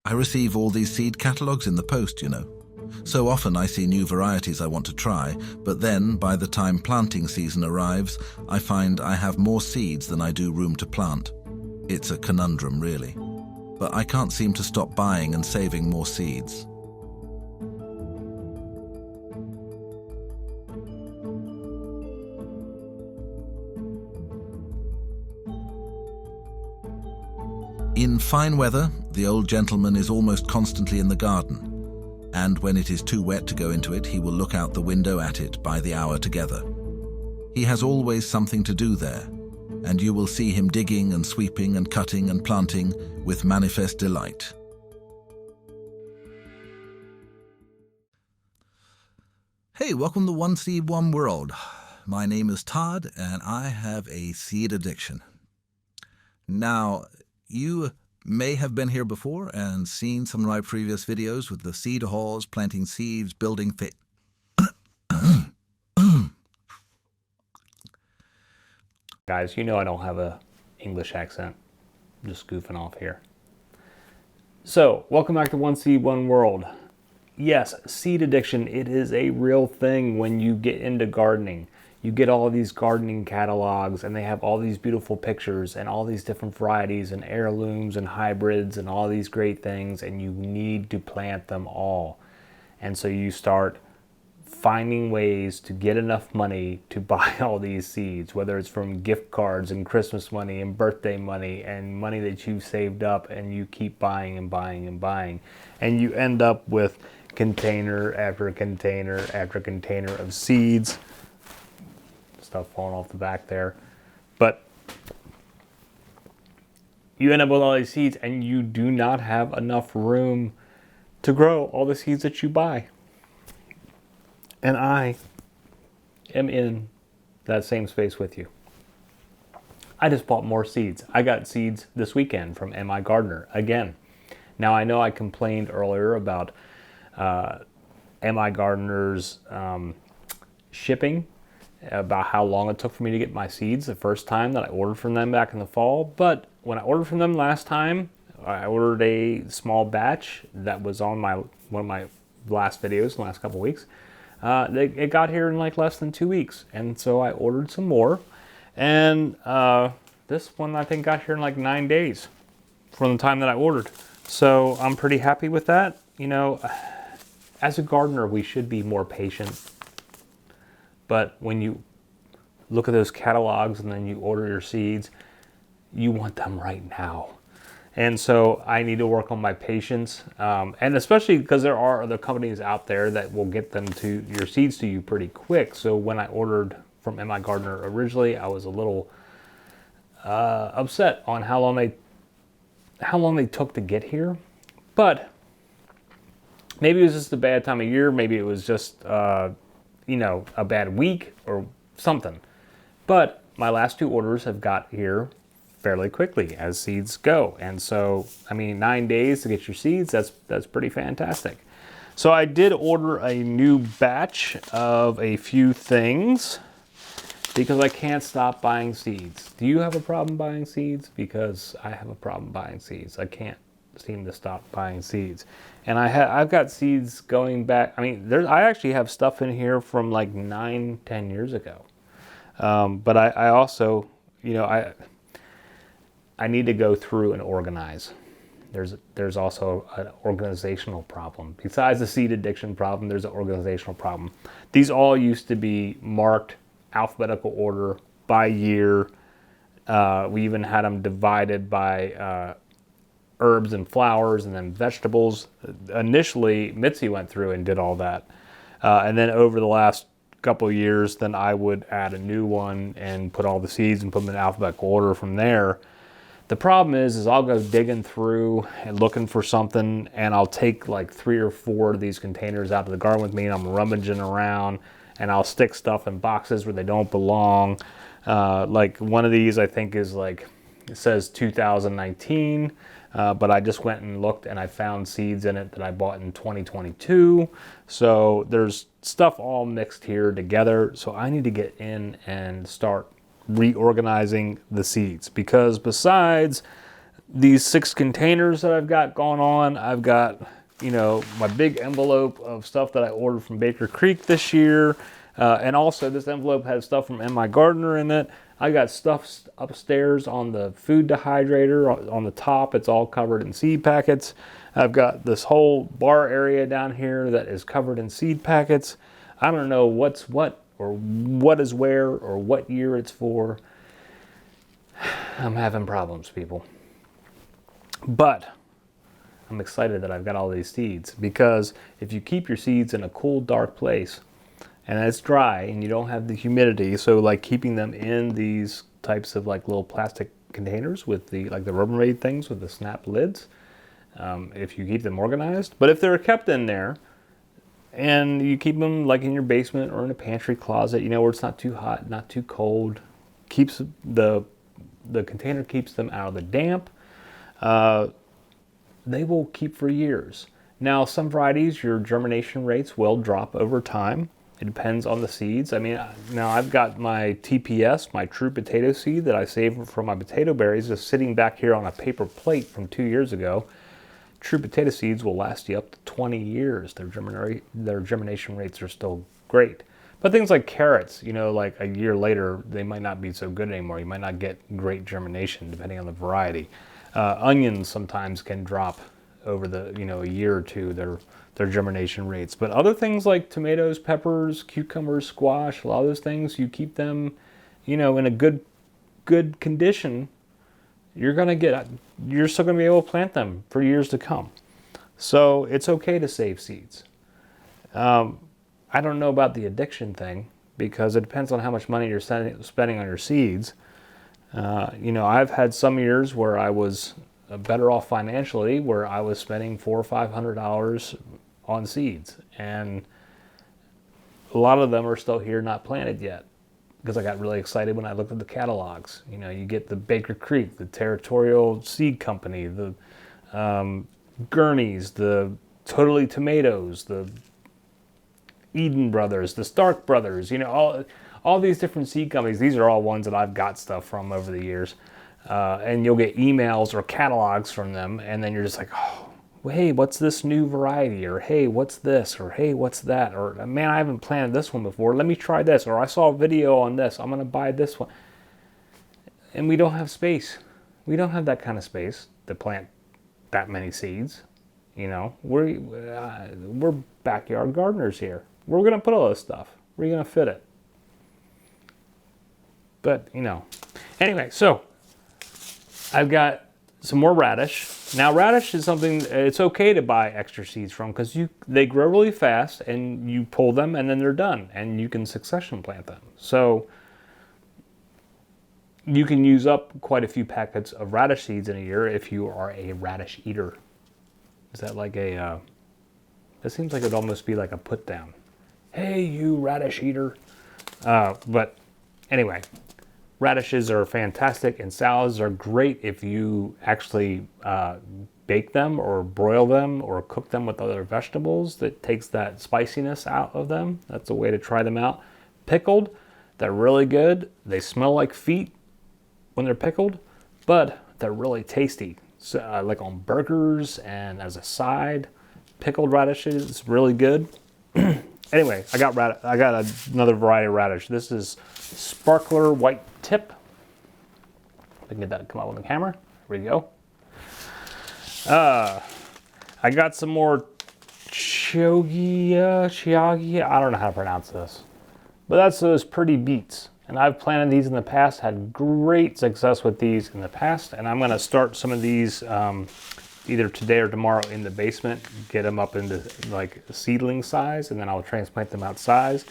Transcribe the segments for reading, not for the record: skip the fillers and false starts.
I receive all these seed catalogues in the post, you know. So often I see new varieties I want to try, but then, by the time planting season arrives, I find I have more seeds than I do room to plant. It's a conundrum, really. But I can't seem to stop buying and saving more seeds. In fine weather, the old gentleman is almost constantly in the garden. And when it is too wet to go into it, he will look out the window at it by the hour together. He has always something to do there, and you will see him digging and sweeping and cutting and planting with manifest delight. Hey, welcome to One Seed, One World. My name is Todd, and I have a seed addiction. Now, you may have been here before and seen some of my previous videos with the seed hauls, planting seeds, building Guys, you know I don't have a English accent. I'm just goofing off here. So, welcome back to One Seed, One World. Yes, seed addiction, it is a real thing when you get into gardening. You get all these gardening catalogs and they have all these beautiful pictures and all these different varieties and heirlooms and hybrids and all these great things, and you need to plant them all. And so you start finding ways to get enough money to buy all these seeds, whether it's from gift cards and Christmas money and birthday money and money that you've saved up, and you keep buying and buying and buying. And you end up with container after container after container of seeds. Stuff falling off the back there, but you end up with all these seeds and you do not have enough room to grow all the seeds that you buy. And I am in that same space with you. I just bought more seeds. I got seeds this weekend from MI Gardener again. Now I know I complained earlier about MI Gardener's shipping, about how long it took for me to get my seeds the first time that I ordered from them back in the fall. But when I ordered from them last time, I ordered a small batch that was on one of my last videos in the last couple weeks. It got here in like less than 2 weeks, and so I ordered some more, and this one I think got here in like 9 days from the time that I ordered. So I'm pretty happy with that. You know, as a gardener, we should be more patient. But when you look at those catalogs and then you order your seeds, you want them right now. And so I need to work on my patience. And especially because there are other companies out there that will get them to your seeds to you pretty quick. So when I ordered from MI Gardener originally, I was a little upset on how long they took to get here. But maybe it was just a bad time of year. Maybe it was just a bad week or something. But my last 2 orders have got here fairly quickly as seeds go. And so, I mean, 9 days to get your seeds, that's pretty fantastic. So I did order a new batch of a few things because I can't stop buying seeds. Do you have a problem buying seeds? Because I have a problem buying seeds. I can't seem to stop buying seeds. And I've got seeds going back. I mean, I actually have stuff in here from like 9-10 years ago. But I also, I need to go through and organize. There's also an organizational problem. Besides the seed addiction problem, there's an organizational problem. These all used to be marked alphabetical order by year. We even had them divided by herbs and flowers and then vegetables. Initially, Mitzi went through and did all that. And then over the last couple of years, then I would add a new one and put all the seeds and put them in alphabetical order from there. The problem is I'll go digging through and looking for something, and I'll take like 3 or 4 of these containers out to the garden with me, and I'm rummaging around, and I'll stick stuff in boxes where they don't belong. Like one of these I think is like, it says 2019, but I just went and looked and I found seeds in it that I bought in 2022. So there's stuff all mixed here together. So I need to get in and start reorganizing the seeds, because besides these 6 containers that I've got going on. I've got, you know, my big envelope of stuff that I ordered from Baker Creek this year. And also this envelope has stuff from My Gardener in it. I got stuff upstairs on the food dehydrator on the top. It's all covered in seed packets. I've got this whole bar area down here that is covered in seed packets. I don't know what's what or what is where or what year it's for. I'm having problems, people. But I'm excited that I've got all these seeds, because if you keep your seeds in a cool, dark place and it's dry and you don't have the humidity, so like keeping them in these types of like little plastic containers with the like the Rubbermaid things with the snap lids, if you keep them organized. But if they're kept in there and you keep them like in your basement or in a pantry closet, you know, where it's not too hot, not too cold, keeps the container keeps them out of the damp, they will keep for years. Now, some varieties, your germination rates will drop over time. It depends on the seeds. I mean, now I've got my TPS, my true potato seed that I saved from my potato berries, just sitting back here on a paper plate from 2 years ago. True potato seeds will last you up to 20 years. Their germination rates are still great. But things like carrots, you know, like a year later, they might not be so good anymore. You might not get great germination depending on the variety. Onions sometimes can drop over the, you know, a year or two, their germination rates. But other things like tomatoes, peppers, cucumbers, squash, a lot of those things, you keep them, you know, in a good condition, you're still gonna be able to plant them for years to come. So it's okay to save seeds. I don't know about the addiction thing, because it depends on how much money you're spending on your seeds. You know, I've had some years where I was better off financially, where I was spending $400 or $500 on seeds, and a lot of them are still here, not planted yet, because I got really excited when I looked at the catalogs. You know, you get the Baker Creek, the Territorial Seed Company, the Gurney's, the Totally Tomatoes, the Eden Brothers, the Stark Brothers, you know, all these different seed companies. These are all ones that I've got stuff from over the years. And you'll get emails or catalogs from them, and then you're just like, oh, well, hey, what's this new variety? Or hey, what's this? Or hey, what's that? Or man, I haven't planted this one before. Let me try this. Or I saw a video on this. I'm going to buy this one. And we don't have space. We don't have that kind of space to plant that many seeds. You know, we're backyard gardeners here. We're going to put all this stuff. We're going to fit it. But, you know, anyway, so I've got some more radish. Now, radish is something, it's okay to buy extra seeds from, because they grow really fast and you pull them and then they're done and you can succession plant them. So you can use up quite a few packets of radish seeds in a year if you are a radish eater. Is that like it seems like it'd almost be like a put down. Hey, you radish eater. But anyway, radishes are fantastic, and salads are great if you actually bake them or broil them or cook them with other vegetables. That takes that spiciness out of them. That's a way to try them out. Pickled, they're really good. They smell like feet when they're pickled, but they're really tasty. So, like on burgers and as a side, pickled radishes is really good. Anyway, I got another variety of radish. This is Sparkler White Tip. I can get that to come out with the camera. There we go. I got some more Chioggia. I don't know how to pronounce this, but that's those pretty beets. And I've planted these in the past, had great success with these in the past, and I'm going to start some of these either today or tomorrow in the basement, get them up into like seedling size, and then I'll transplant them outside.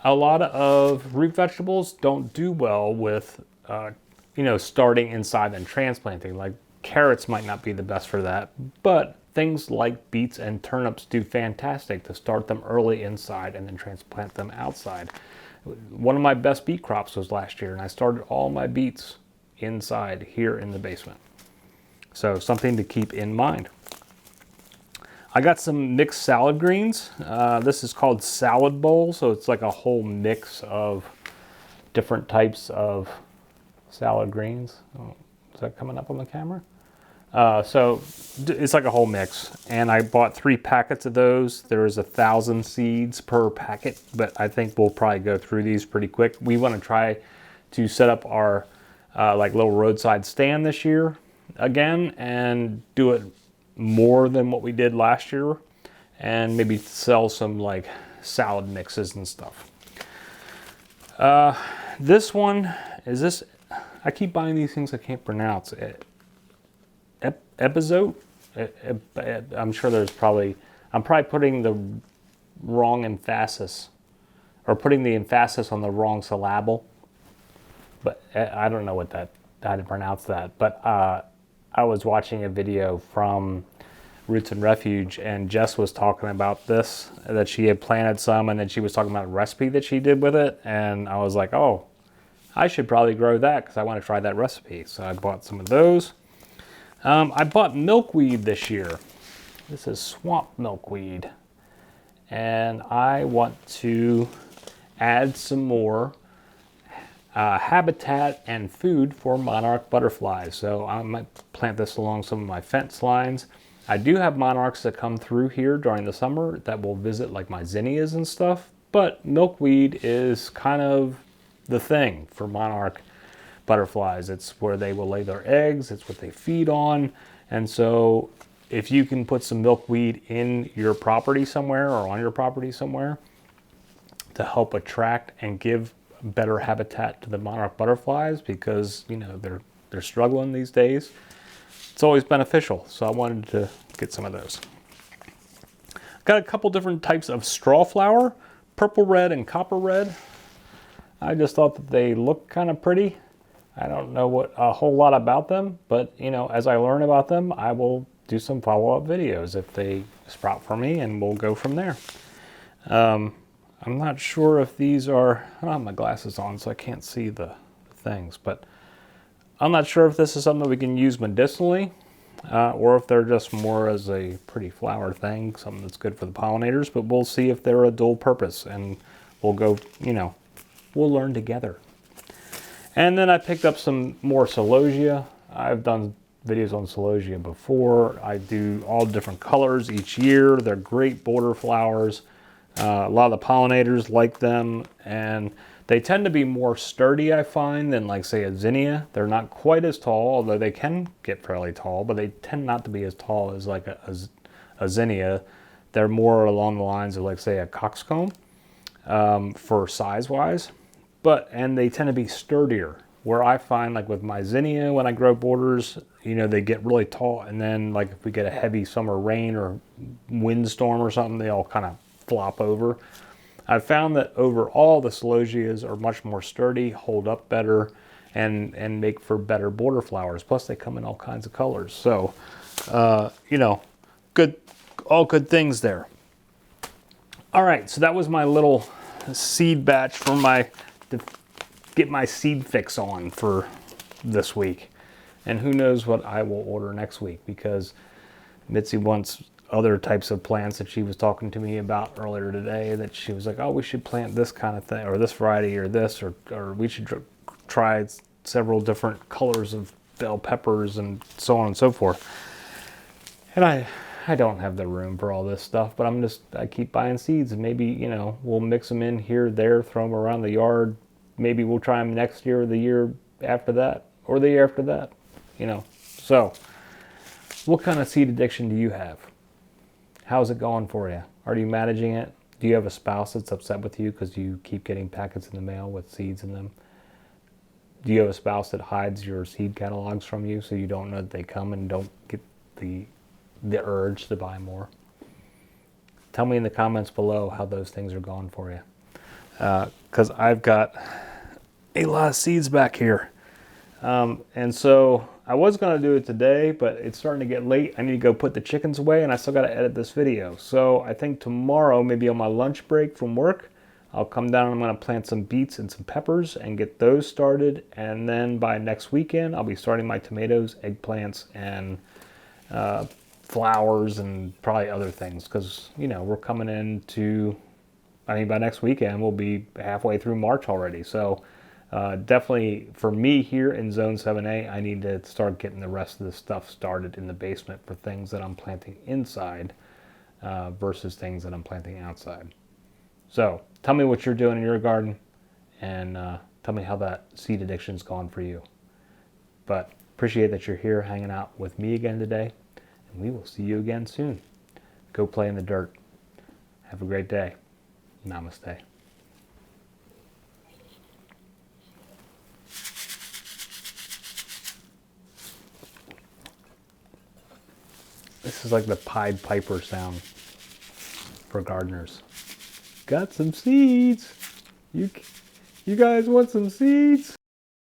A lot of root vegetables don't do well with, you know, starting inside and transplanting. Like carrots might not be the best for that, but things like beets and turnips do fantastic to start them early inside and then transplant them outside. One of my best beet crops was last year, and I started all my beets inside here in the basement. So something to keep in mind. I got some mixed salad greens. This is called salad bowl, so it's like a whole mix of different types of salad greens. Is that coming up on the camera? So it's like a whole mix, and I bought 3 packets of those. There's 1,000 seeds per packet, but I think we'll probably go through these pretty quick. We want to try to set up our like little roadside stand this year again, and do it more than what we did last year, and maybe sell some like salad mixes and stuff. This one is this. I keep buying these things I can't pronounce. Episode. I'm sure there's probably. I'm probably putting the wrong emphasis, or putting the emphasis on the wrong syllable. But I don't know what that, how to pronounce that. But I was watching a video from Roots and Refuge, and Jess was talking about this, that she had planted some, and then she was talking about a recipe that she did with it, and I was like, oh, I should probably grow that because I want to try that recipe. So I bought some of those. I bought milkweed this year. This is swamp milkweed, and I want to add some more habitat and food for monarch butterflies. So I might plant this along some of my fence lines. I do have monarchs that come through here during the summer that will visit like my zinnias and stuff, but milkweed is kind of the thing for monarch butterflies. It's where they will lay their eggs, it's what they feed on, and so if you can put some milkweed in your property somewhere or on your property somewhere to help attract and give better habitat to the monarch butterflies, because you know they're struggling these days, it's always beneficial. So I wanted to get some of those. Got a couple different types of straw flower, purple red and copper red. I just thought that they look kind of pretty. I don't know a whole lot about them, but you know, as I learn about them, I will do some follow-up videos if they sprout for me, and we'll go from there. I'm not sure if these are, I don't have my glasses on so I can't see the things, but I'm not sure if this is something that we can use medicinally, or if they're just more as a pretty flower thing, something that's good for the pollinators, but we'll see if they're a dual purpose, and we'll go, you know, we'll learn together. And then I picked up some more celosia. I've done videos on celosia before. I do all different colors each year. They're great border flowers. A lot of the pollinators like them, and they tend to be more sturdy, I find, than like say a zinnia. They're not quite as tall, although they can get fairly tall, but they tend not to be as tall as like a zinnia. They're more along the lines of like say a coxcomb for size-wise. And they tend to be sturdier, where I find like with my zinnia, when I grow borders, you know, they get really tall, and then like if we get a heavy summer rain or windstorm or something, they all kind of flop over. I've found that overall the celosias are much more sturdy, hold up better, and make for better border flowers. Plus they come in all kinds of colors. So, you know, all good things there. All right, so that was my little seed batch for to get my seed fix on for this week. And who knows what I will order next week, because Mitzi wants other types of plants that she was talking to me about earlier today, that she was like, oh, we should plant this kind of thing, or this variety, or this, or we should try several different colors of bell peppers and so on and so forth. And I don't have the room for all this stuff, but I keep buying seeds, and maybe, you know, we'll mix them in here, there, throw them around the yard. Maybe we'll try them next year, or the year after that, or the year after that, you know. So, what kind of seed addiction do you have? How's it going for you? Are you managing it? Do you have a spouse that's upset with you because you keep getting packets in the mail with seeds in them? Do you have a spouse that hides your seed catalogs from you so you don't know that they come, and don't get the urge to buy more? Tell me in the comments below how those things are going for you. Because I've got a lot of seeds back here. And so I was going to do it today, but it's starting to get late. I need to go put the chickens away, and I still got to edit this video. So I think tomorrow, maybe on my lunch break from work, I'll come down and I'm going to plant some beets and some peppers and get those started. And then by next weekend, I'll be starting my tomatoes, eggplants, and flowers, and probably other things. Because, you know, we're coming into, I mean, by next weekend, we'll be halfway through March already. So Definitely for me here in Zone 7A, I need to start getting the rest of the stuff started in the basement for things that I'm planting inside versus things that I'm planting outside. So tell me what you're doing in your garden, and tell me how that seed addiction's gone for you. But appreciate that you're here hanging out with me again today, and we will see you again soon. Go play in the dirt. Have a great day. Namaste. This is like the Pied Piper sound for gardeners. Got some seeds. You guys want some seeds?